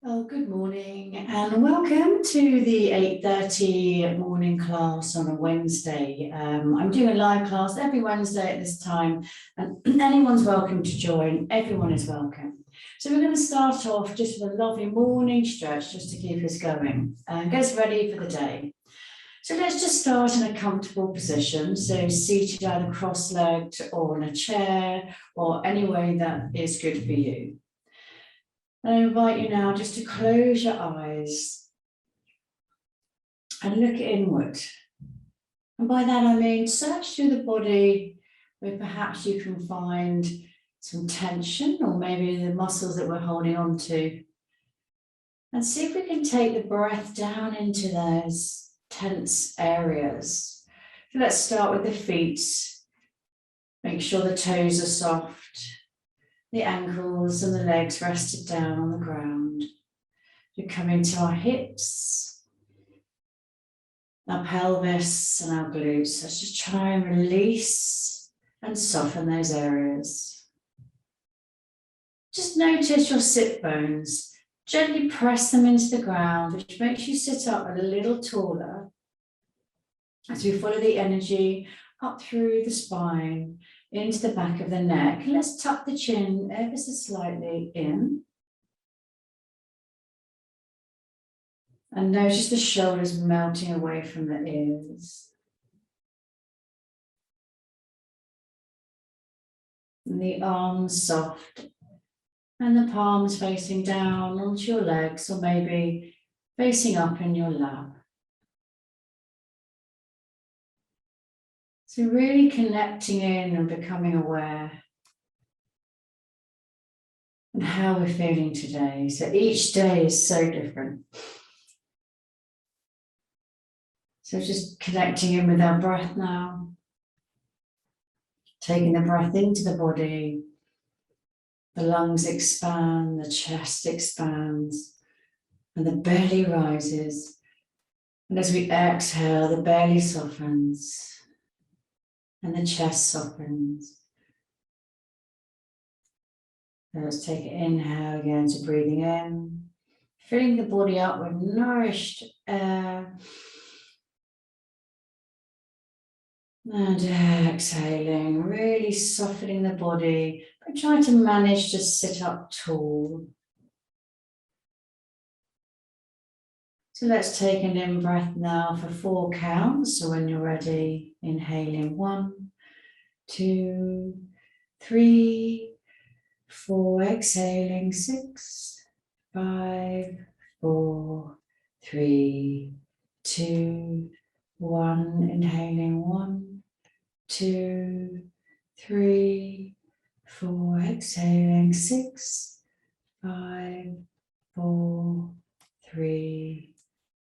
Oh, good morning and welcome to the 8:30 morning class on a Wednesday. I'm doing a live class every Wednesday at this time and anyone's welcome to join. Everyone is welcome. So we're going to start off just with a lovely morning stretch just to keep us going and get us ready for the day. So let's just start in a comfortable position. So seated either cross-legged or in a chair or any way that is good for you. And I invite you now just to close your eyes and look inward. And by that I mean search through the body where perhaps you can find some tension or maybe the muscles that we're holding on to. And see if we can take the breath down into those tense areas. So let's start with the feet. Make sure the toes are soft. The ankles and the legs rested down on the ground. We come into our hips, our pelvis and our glutes. Let's just try and release and soften those areas. Just notice your sit bones. Gently press them into the ground, which makes you sit up a little taller as we follow the energy up through the spine into the back of the neck. Let's tuck the chin ever so slightly in. And notice the shoulders melting away from the ears. And the arms soft. And the palms facing down onto your legs or maybe facing up in your lap. So really connecting in and becoming aware of how we're feeling today. So each day is so different. So just connecting in with our breath now. Taking the breath into the body. The lungs expand, the chest expands, and the belly rises. And as we exhale, the belly softens. And the chest softens. So let's take an inhale again to breathing in, filling the body up with nourished air. And exhaling, really softening the body, but trying to manage to sit up tall. So let's take an in-breath now for 4 counts. So when you're ready, inhaling 1, 2, 3, 4, exhaling 6, 5, 4, 3, 2, 1, inhaling 1, 2, 3, 4, exhaling 6, 5, 4, 3,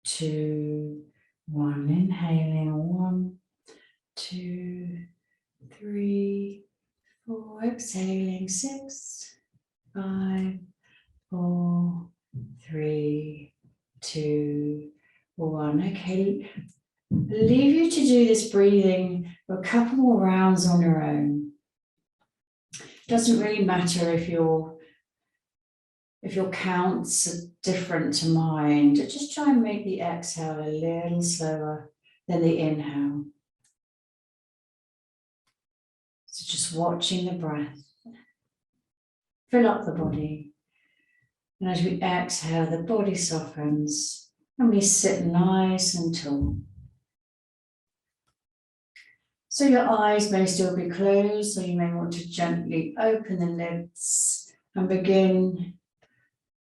2, 1, inhaling 1, 2, 3, 4, exhaling 6, 5, 4, 3, 2, 1. Okay, I'll leave you to do this breathing for a couple more rounds on your own. It doesn't really matter if your counts are different to mine. Just try and make the exhale a little slower than the inhale. So just watching the breath. Fill up the body. And as we exhale, the body softens and we sit nice and tall. So your eyes may still be closed, so you may want to gently open the lids and begin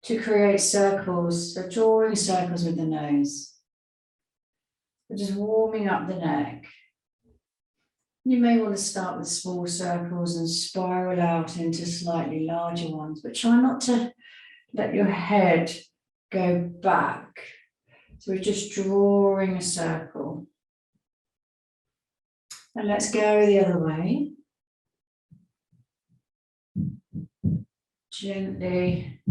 to create circles, so drawing circles with the nose. So just warming up the neck. You may want to start with small circles and spiral out into slightly larger ones, but try not to let your head go back. So we're just drawing a circle. And let's go the other way. Gently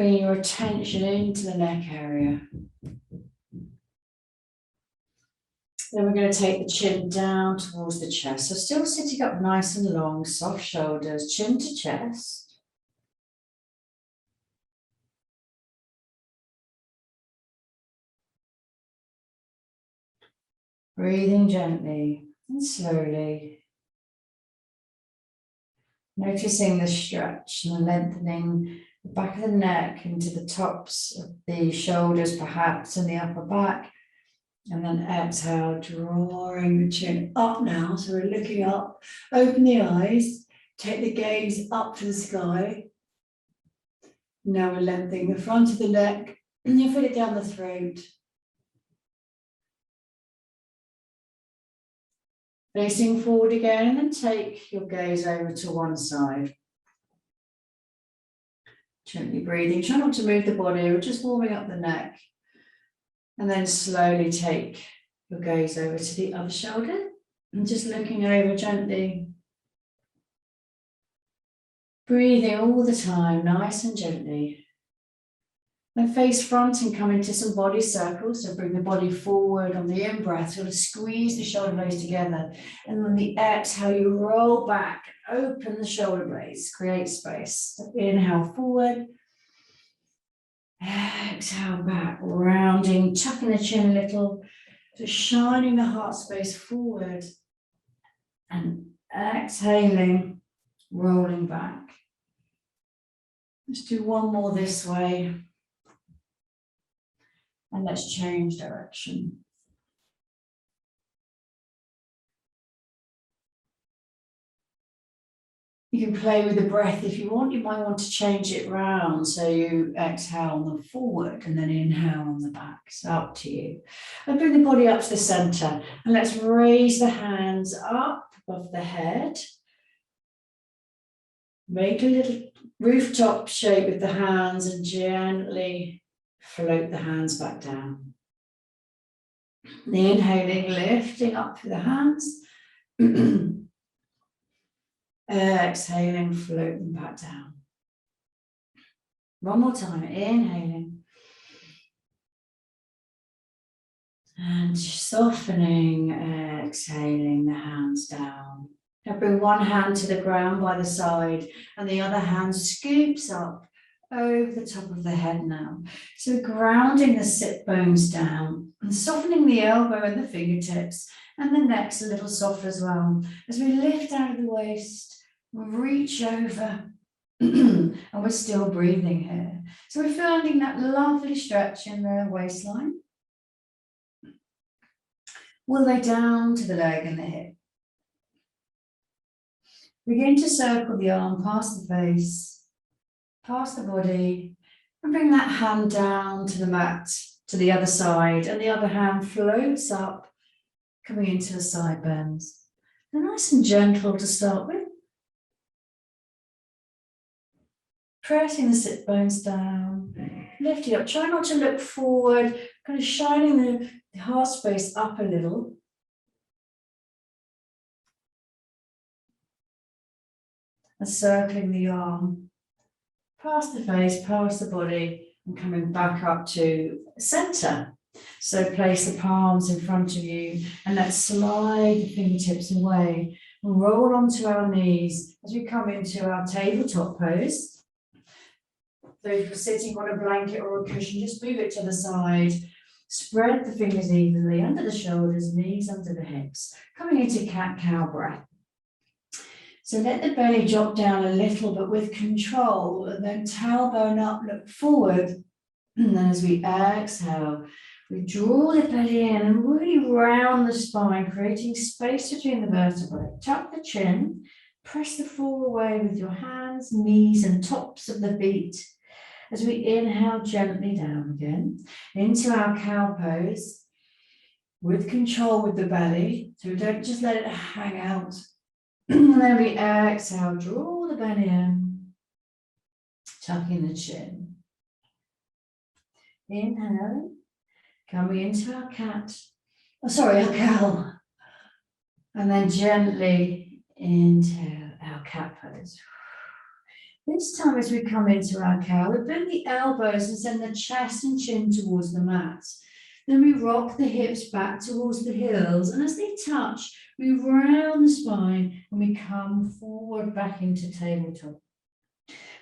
bringing your attention into the neck area. Then we're going to take the chin down towards the chest. So still sitting up nice and long, soft shoulders, chin to chest. Breathing gently and slowly. Noticing the stretch and the lengthening the back of the neck into the tops of the shoulders perhaps and the upper back. And then exhale, drawing the chin up now. So we're looking up, open the eyes, take the gaze up to the sky. Now we're lengthening the front of the neck and you feel it down the throat. Facing forward again and then take your gaze over to one side. Gently breathing, try not to move the body, we're just warming up the neck. And then slowly take your gaze over to the other shoulder and just looking over gently. Breathing all the time, nice and gently. Then face front and come into some body circles. So bring the body forward on the in-breath, sort of squeeze the shoulder blades together. And on the exhale, you roll back, open the shoulder blades, create space. So inhale forward. Exhale back, rounding, tucking the chin a little, just shining the heart space forward. And exhaling, rolling back. Let's do one more this way. And let's change direction. You can play with the breath if you want. You might want to change it round. So you exhale on the forward and then inhale on the back. It's up to you. And bring the body up to the center. And let's raise the hands up above the head. Make a little rooftop shape with the hands and gently float the hands back down. The inhaling, lifting up with the hands. Exhaling, floating back down. One more time, inhaling. And softening, exhaling the hands down. Now bring one hand to the ground by the side and the other hand scoops up over the top of the head now. So we're grounding the sit bones down and softening the elbow and the fingertips, and the neck's a little soft as well. As we lift out of the waist, reach over and we're still breathing here. So we're finding that lovely stretch in the waistline. All the way down to the leg and the hip. Begin to circle the arm past the face, past the body, and bring that hand down to the mat, to the other side, and the other hand floats up, coming into the side bends. They're nice and gentle to start with. Pressing the sit bones down, lifting up. Try not to look forward, kind of shining the heart space up a little. And circling the arm past the face, past the body, and coming back up to center. So place the palms in front of you and let's slide the fingertips away and roll onto our knees as we come into our tabletop pose. So if you're sitting on a blanket or a cushion, just move it to the side. Spread the fingers evenly under the shoulders, knees under the hips. Coming into cat-cow breath. So let the belly drop down a little, but with control, and then tailbone up, look forward. And then as we exhale, we draw the belly in and really round the spine, creating space between the vertebrae. Tuck the chin, press the floor away with your hands, knees, and tops of the feet. As we inhale gently down again into our cow pose with control with the belly. So we don't just let it hang out. And then we exhale, draw the belly in, tucking the chin. Inhale, coming into our cat, our cow. And then gently into our cat pose. This time as we come into our cow, we bend the elbows and send the chest and chin towards the mat. Then we rock the hips back towards the heels, and as they touch, we round the spine and we come forward back into tabletop.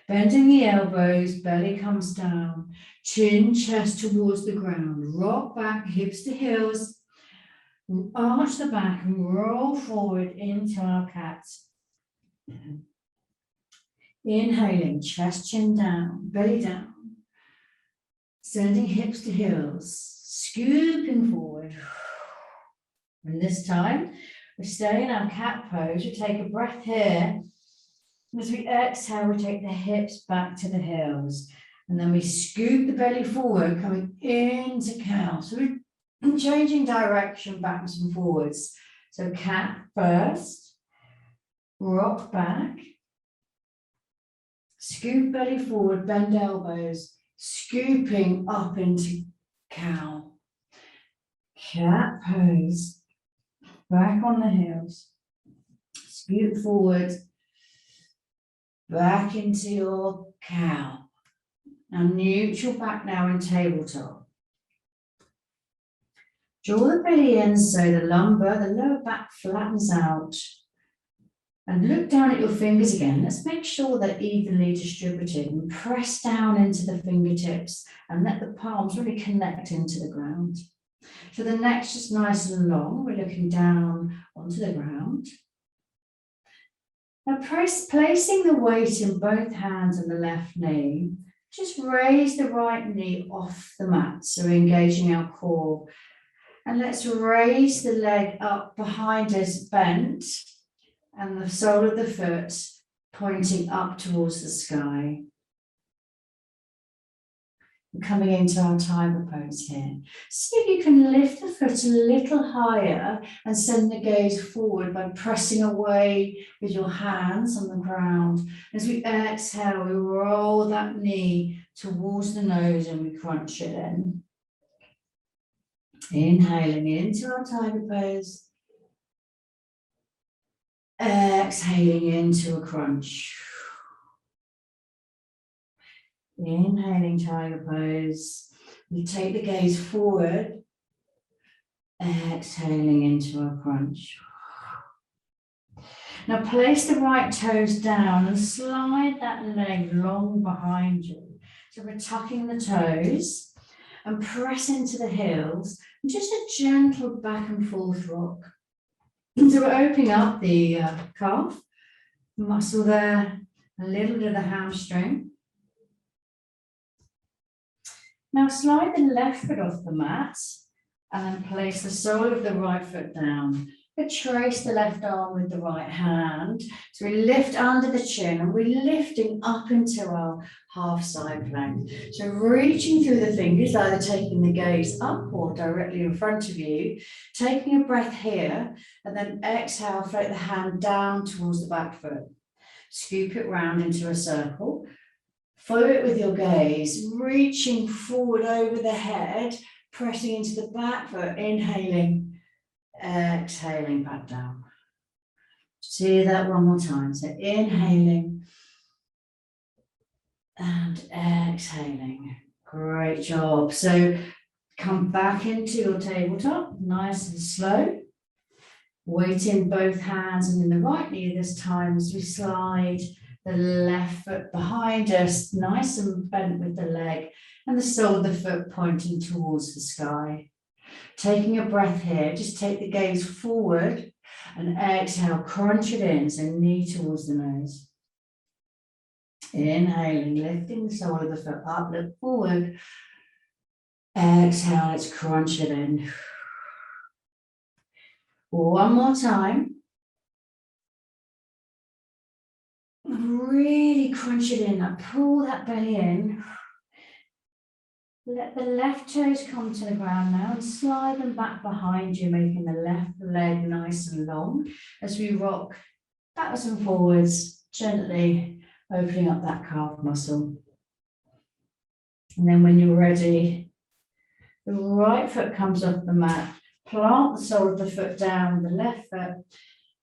Bending the elbows, belly comes down, chin, chest towards the ground. Rock back, hips to heels, arch the back and roll forward into our cat. Inhaling, chest, chin down, belly down. Sending hips to heels, scooping forward. And this time, we stay in our cat pose. We take a breath here. As we exhale, we take the hips back to the heels. And then we scoop the belly forward, coming into cow. So we're changing direction backwards and forwards. So cat first, rock back, scoop belly forward, bend elbows, scooping up into cow. Cat pose, back on the heels, scoop forward, back into your cow. Now neutral back now in tabletop. Draw the belly in so the lumbar, the lower back flattens out. And look down at your fingers again. Let's make sure they're evenly distributed and press down into the fingertips and let the palms really connect into the ground. So the neck's just nice and long. We're looking down onto the ground. Now placing the weight in both hands on the left knee, just raise the right knee off the mat. So engaging our core. And let's raise the leg up behind us, bent. And the sole of the foot pointing up towards the sky. We're coming into our tiger pose here. See if you can lift the foot a little higher and send the gaze forward by pressing away with your hands on the ground. As we exhale, we roll that knee towards the nose and we crunch it in. Inhaling into our tiger pose. Exhaling into a crunch. Inhaling tiger pose. We take the gaze forward. Exhaling into a crunch. Now place the right toes down and slide that leg long behind you. So we're tucking the toes and press into the heels. And just a gentle back and forth rock. So we're opening up the calf muscle there, a little bit of the hamstring. Now slide the left foot off the mat and place the sole of the right foot down. We trace the left arm with the right hand. So we lift under the chin and we're lifting up into our half side plank. So reaching through the fingers, either taking the gaze up or directly in front of you, taking a breath here, and then exhale, float the hand down towards the back foot. Scoop it round into a circle. Follow it with your gaze, reaching forward over the head, pressing into the back foot, inhaling. Exhaling back down. See that one more time. So inhaling and exhaling. Great job. So come back into your tabletop, nice and slow. Weight in both hands and in the right knee this time as we slide the left foot behind us, nice and bent with the leg, and the sole of the foot pointing towards the sky. Taking a breath here, just take the gaze forward and exhale, crunch it in, so knee towards the nose. Inhaling, lifting the sole of the foot up, look forward. Exhale, let's crunch it in. One more time. Really crunch it in, pull that belly in. Let the left toes come to the ground now and slide them back behind you, making the left leg nice and long as we rock backwards and forwards, gently opening up that calf muscle. And then when you're ready, the right foot comes off the mat, plant the sole of the foot down with the left foot,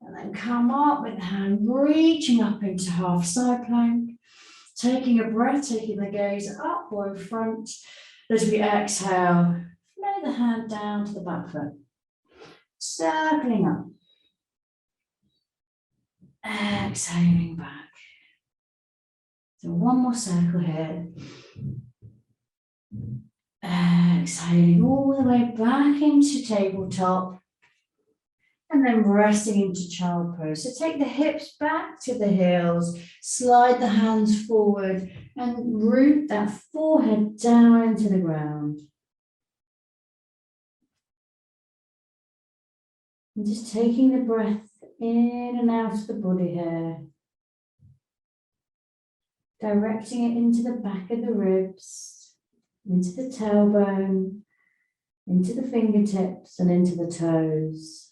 and then come up with the hand, reaching up into half side plank, taking a breath, taking the gaze up or in front. As we exhale, Flow the hand down to the back foot. Circling up. Exhaling back. So one more circle here. Exhaling all the way back into tabletop. And then resting into child pose. So take the hips back to the heels, slide the hands forward and root that forehead down into the ground. And just taking the breath in and out of the body here. Directing it into the back of the ribs, into the tailbone, into the fingertips and into the toes.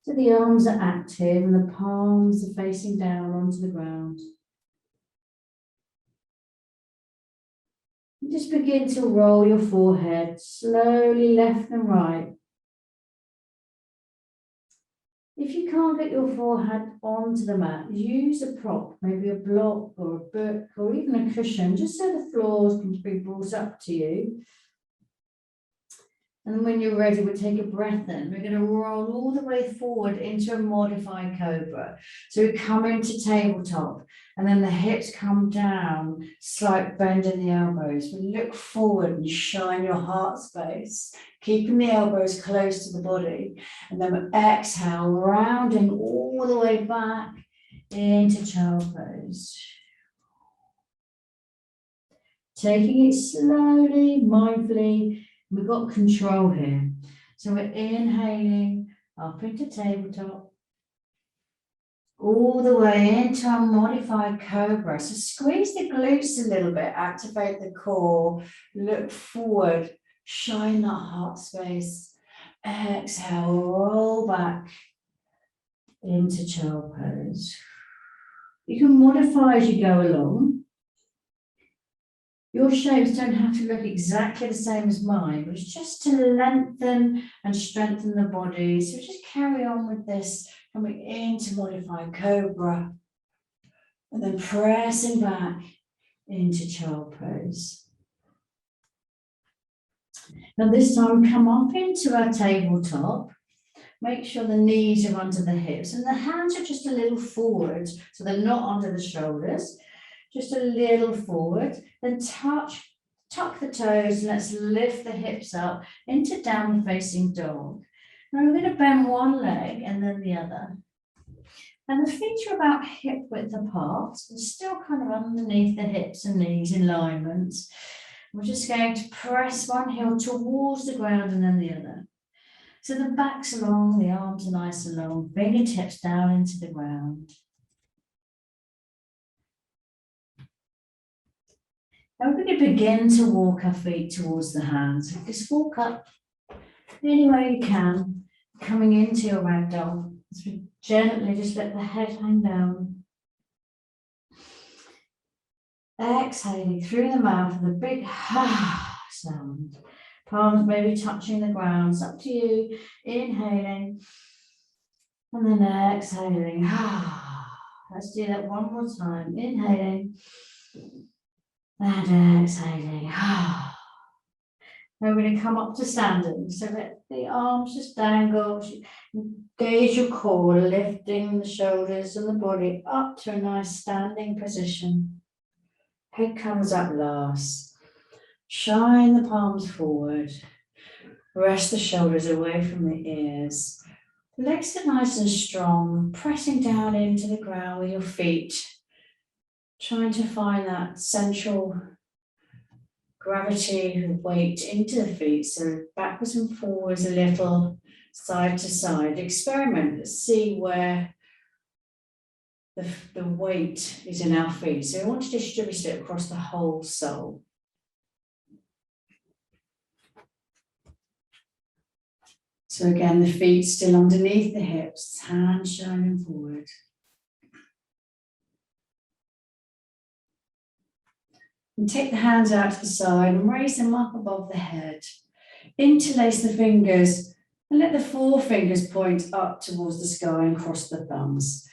So the arms are active and the palms are facing down onto the ground. And just begin to roll your forehead slowly left and right. If you can't get your forehead onto the mat, use a prop, maybe a block or a book or even a cushion, just so the floors can be brought up to you. And when you're ready, we'll take a breath in. We're going to roll all the way forward into a modified cobra. So we come into tabletop and then the hips come down, slight bend in the elbows. We look forward and shine your heart space, keeping the elbows close to the body. And then we exhale, rounding all the way back into child pose. Taking it slowly, mindfully. We've got control here. So we're inhaling up into tabletop, all the way into our modified cobra. So squeeze the glutes a little bit, activate the core, look forward, shine that heart space. Exhale, roll back into child pose. You can modify as you go along. Your shapes don't have to look exactly the same as mine, but it's just to lengthen and strengthen the body. So just carry on with this, coming into modified cobra, and then pressing back into child pose. Now this time, come up into our tabletop. Make sure the knees are under the hips and the hands are just a little forward, so they're not under the shoulders. Just a little forward, then tuck the toes, and let's lift the hips up into downward facing dog. Now we're going to bend one leg and then the other. And the feet are about hip width apart, and still kind of underneath the hips and knees in alignment. We're just going to press one heel towards the ground and then the other. So the back's long, the arms are nice and long, fingertips down into the ground. Now we're going to begin to walk our feet towards the hands. So just walk up any way you can, coming into your ragdoll. So gently just let the head hang down. Exhaling through the mouth with a big ha sound. Palms maybe touching the ground. It's up to you. Inhaling. And then exhaling. Let's do that one more time. Inhaling. And exhaling. Now we're going to come up to standing. So let the arms just dangle. Engage your core, lifting the shoulders and the body up to a nice standing position. Head comes up last. Shine the palms forward. Rest the shoulders away from the ears. The legs are nice and strong, pressing down into the ground with your feet. Trying to find that central gravity and weight into the feet. So backwards and forwards a little, side to side. Experiment. Let's see where the weight is in our feet. So we want to distribute it across the whole sole. So again, the feet still underneath the hips, hands shining forward. And take the hands out to the side and raise them up above the head. Interlace the fingers and let the forefingers point up towards the sky and cross the thumbs.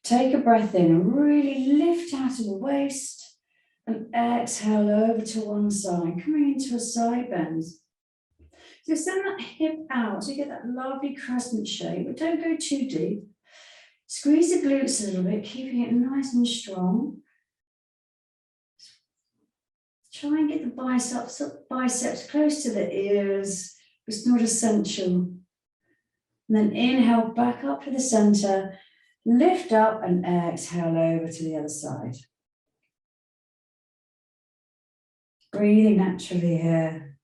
Take a breath in and really lift out of the waist And exhale over to one side, coming into a side bend. So send that hip out, so you get that lovely crescent shape, but don't go too deep. Squeeze the glutes a little bit, keeping it nice and strong. Try and get the biceps close to the ears. It's not essential. And then inhale back up to the center, lift up and exhale over to the other side. Breathing naturally here.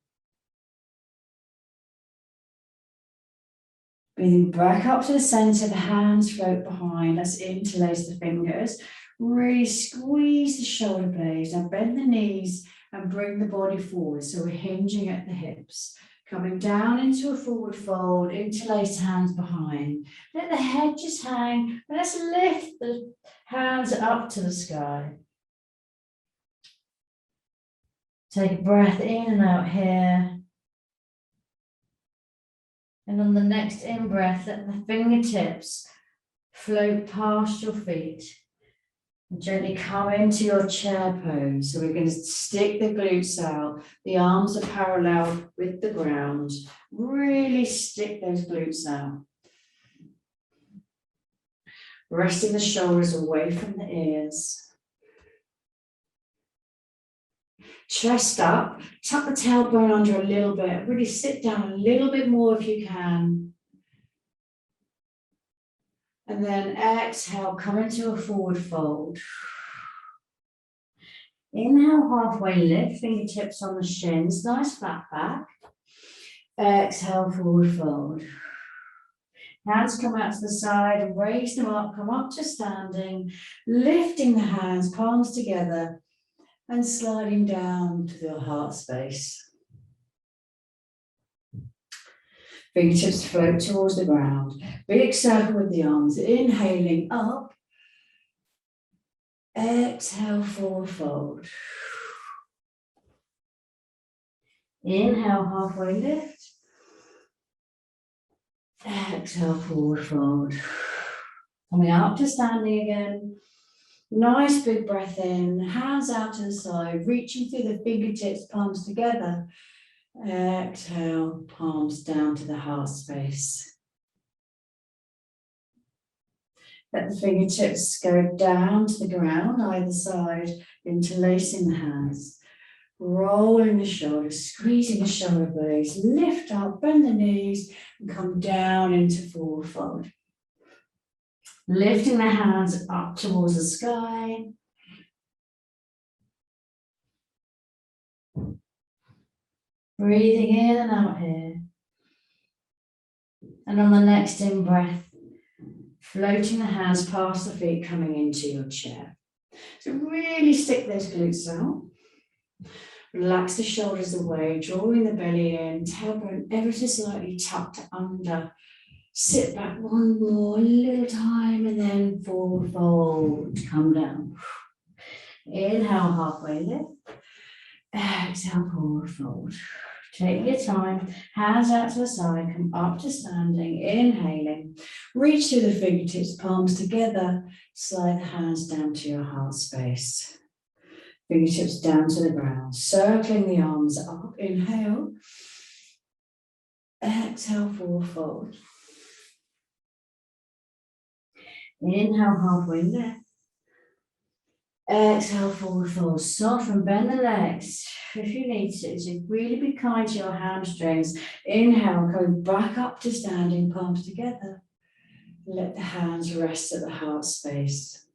Breathing back up to the center, the hands float behind. Let's interlace the fingers. Really squeeze the shoulder blades. Now bend the knees and bring the body forward. So we're hinging at the hips. Coming down into a forward fold, interlace hands behind. Let the head just hang. Let's lift the hands up to the sky. Take a breath in and out here. And on the next in-breath, let the fingertips float past your feet. And gently come into your chair pose. So we're going to stick the glutes out. The arms are parallel with the ground. Really stick those glutes out. Resting the shoulders away from the ears. Chest up. Tuck the tailbone under a little bit. Really sit down a little bit more if you can. And then exhale, come into a forward fold. Inhale, halfway lift, fingertips on the shins, nice flat back. Exhale, forward fold. Hands come out to the side and raise them up, come up to standing, lifting the hands, palms together, and sliding down to the heart space. Fingertips float towards the ground. Big circle with the arms. Inhaling up. Exhale, forward fold. Inhale, halfway lift. Exhale, forward fold. Coming up to standing again. Nice big breath in. Hands out to the side. Reaching through the fingertips, palms together. Exhale, palms down to the heart space. Let the fingertips go down to the ground, either side, interlacing the hands. Rolling the shoulders, squeezing the shoulder blades. Lift up, bend the knees, and come down into forward fold. Lifting the hands up towards the sky. Breathing in and out here. And on the next in-breath, floating the hands past the feet, coming into your chair. So really stick those glutes out. Relax the shoulders away, drawing the belly in, tailbone ever so slightly tucked under. Sit back one more little time and then forward fold, come down. Inhale, halfway lift. Exhale, forward fold. Take your time, hands out to the side, come up to standing, inhaling. Reach through the fingertips, palms together, slide the hands down to your heart space. Fingertips down to the ground, circling the arms up, inhale. Exhale, forward fold. Inhale, halfway lift. Exhale, forward fold. Soften, bend the legs if you need to. So really be kind to your hamstrings. Inhale, going back up to standing, palms together. Let the hands rest at the heart space.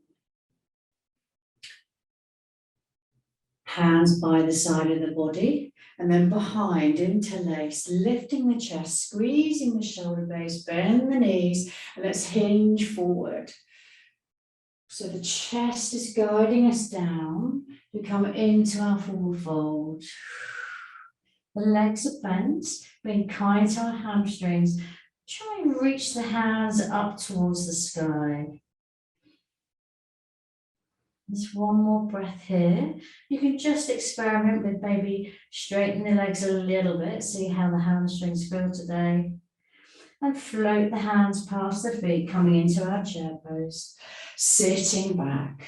Hands by the side of the body and then behind, interlace, lifting the chest, squeezing the shoulder blades, bend the knees, and let's hinge forward. So the chest is guiding us down to come into our forward fold. The legs are bent, being kind to our hamstrings. Try and reach the hands up towards the sky. Just one more breath here. You can just experiment with maybe straightening the legs a little bit, see how the hamstrings feel today. And float the hands past the feet, coming into our chair pose. Sitting back.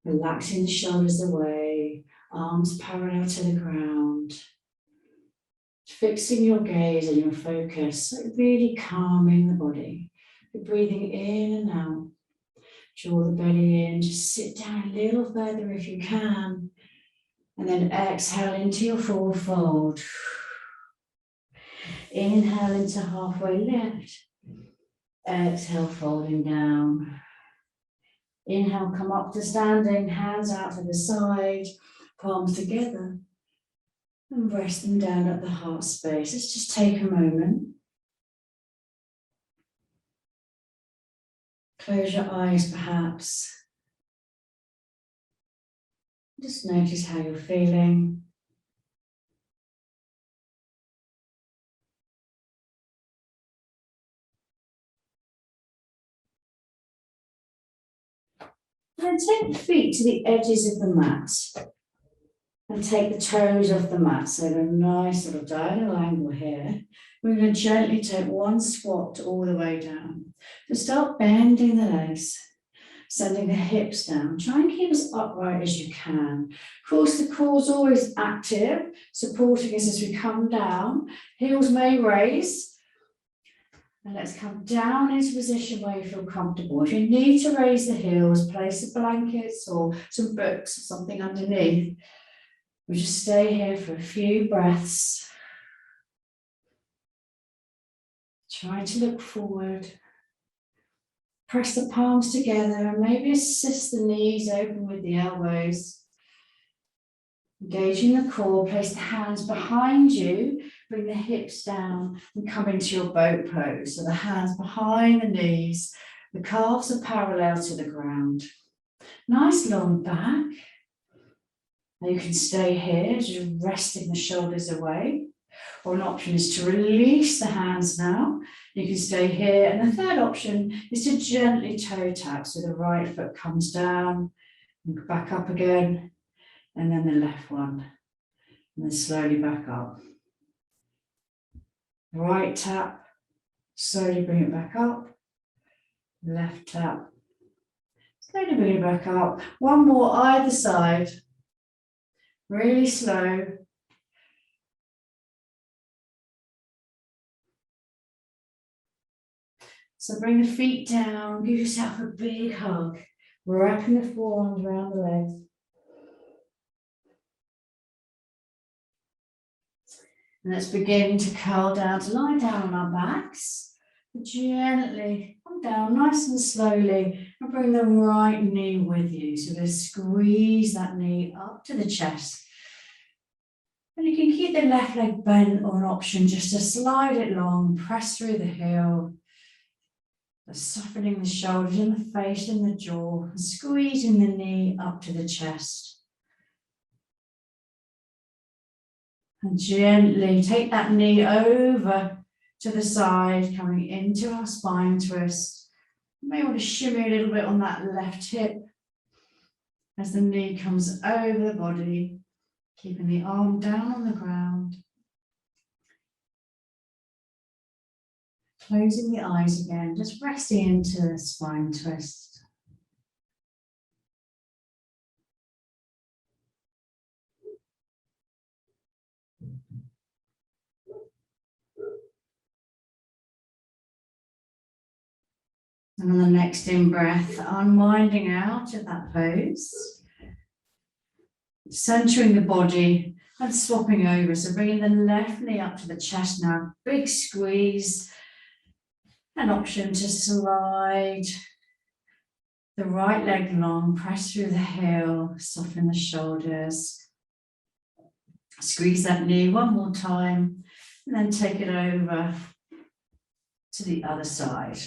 Relaxing the shoulders away, arms parallel to the ground. Fixing your gaze and your focus, so really calming the body. You're breathing in and out. Draw the belly in, just sit down a little further if you can. And then exhale into your forward fold. Inhale into halfway lift. Exhale, folding down. Inhale, come up to standing, hands out to the side, palms together. And rest them down at the heart space. Let's just take a moment. Close your eyes perhaps. Just notice how you're feeling. Then take the feet to the edges of the mat. And take the toes off the mat, so a nice sort of diagonal angle here. We're going to gently take one squat all the way down. So start bending the legs, sending the hips down. Try and keep as upright as you can. Of course, the core's always active, supporting us as we come down. Heels may raise. And let's come down into a position where you feel comfortable. If you need to raise the heels, place the blankets or some books or something underneath. We'll just stay here for a few breaths. Try to look forward. Press the palms together and maybe assist the knees open with the elbows. Engaging the core, place the hands behind you, bring the hips down and come into your boat pose. So the hands behind the knees, the calves are parallel to the ground. Nice long back. And you can stay here, just resting the shoulders away. Or an option is to release the hands now. You can stay here. And the third option is to gently toe tap. So the right foot comes down and back up again. And then the left one. And then slowly back up. Right tap. Slowly bring it back up. Left tap. Slowly bring it back up. One more either side. Really slow. So bring the feet down, give yourself a big hug, wrapping the forearms around the legs. And let's begin to curl down, to lie down on our backs. Gently come down nice and slowly and bring the right knee with you. So just squeeze that knee up to the chest. And you can keep the left leg bent or an option just to slide it long, press through the heel. Softening the shoulders and the face and the jaw, and squeezing the knee up to the chest. And gently take that knee over to the side, coming into our spine twist. You may want to shimmy a little bit on that left hip as the knee comes over the body, keeping the arm down on the ground. Closing the eyes again, just resting into the spine twist. And on the next in-breath, unwinding out of that pose. Centering the body and swapping over. So bringing the left knee up to the chest now. Big squeeze. An option to slide the right leg long, press through the heel, soften the shoulders. Squeeze that knee one more time, and then take it over to the other side.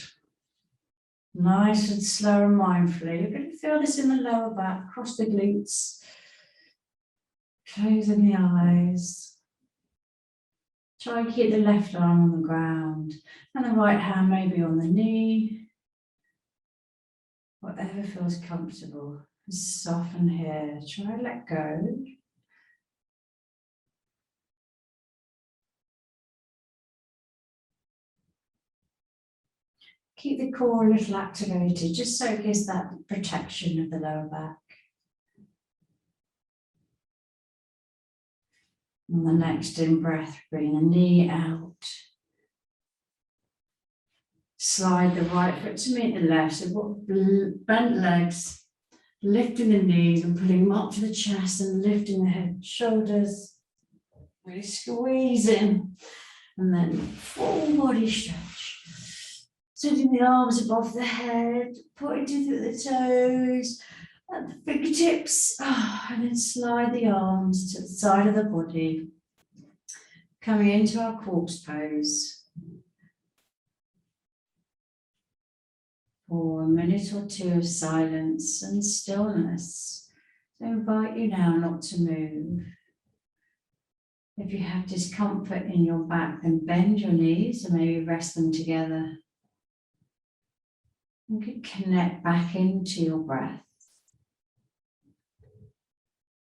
Nice and slow and mindfully. You're going to feel this in the lower back, across the glutes. Closing the eyes. Try and keep the left arm on the ground and the right hand maybe on the knee. Whatever feels comfortable. Soften here. Try and let go. Keep the core a little activated, just so it gives that protection of the lower back. On the next in breath, bring the knee out. Slide the right foot to meet the left. So bent legs, lifting the knees and pulling them up to the chest and lifting the head, shoulders. Really squeeze in. And then full body stretch. Sitting the arms above the head, pointing through the toes, at the fingertips, and then slide the arms to the side of the body. Coming into our corpse pose. For a minute or two of silence and stillness. So I invite you now not to move. If you have discomfort in your back, then bend your knees and maybe rest them together. You can connect back into your breath.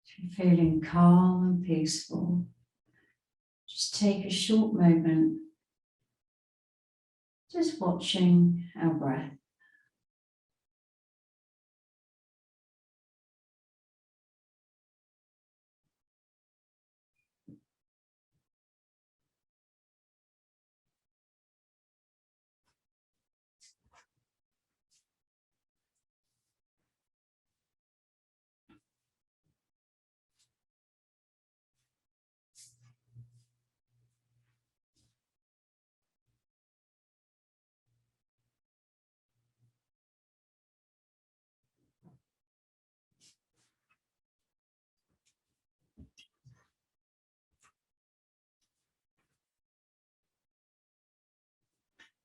If you're feeling calm and peaceful, just take a short moment, just watching our breath.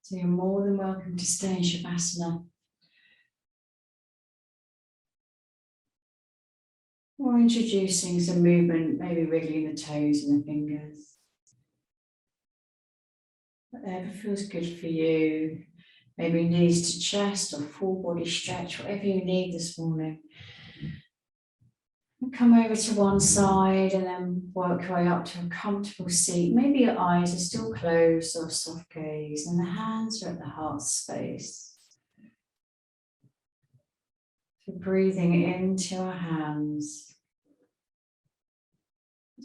So you're more than welcome to stay in Shavasana. Or introducing some movement, maybe wiggling the toes and the fingers. Whatever feels good for you. Maybe knees to chest or full body stretch, whatever you need this morning. And come over to one side and then work your way up to a comfortable seat. Maybe your eyes are still closed or soft gaze and the hands are at the heart space. So breathing into our hands.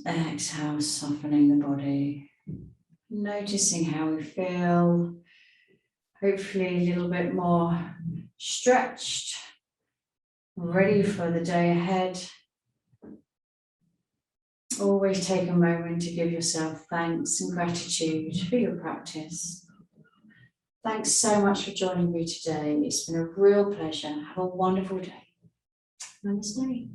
Exhale, softening the body. Noticing how we feel. Hopefully a little bit more stretched. Ready for the day ahead. Always take a moment to give yourself thanks and gratitude for your practice. Thanks so much for joining me today. It's been a real pleasure. Have a wonderful day. Namaste.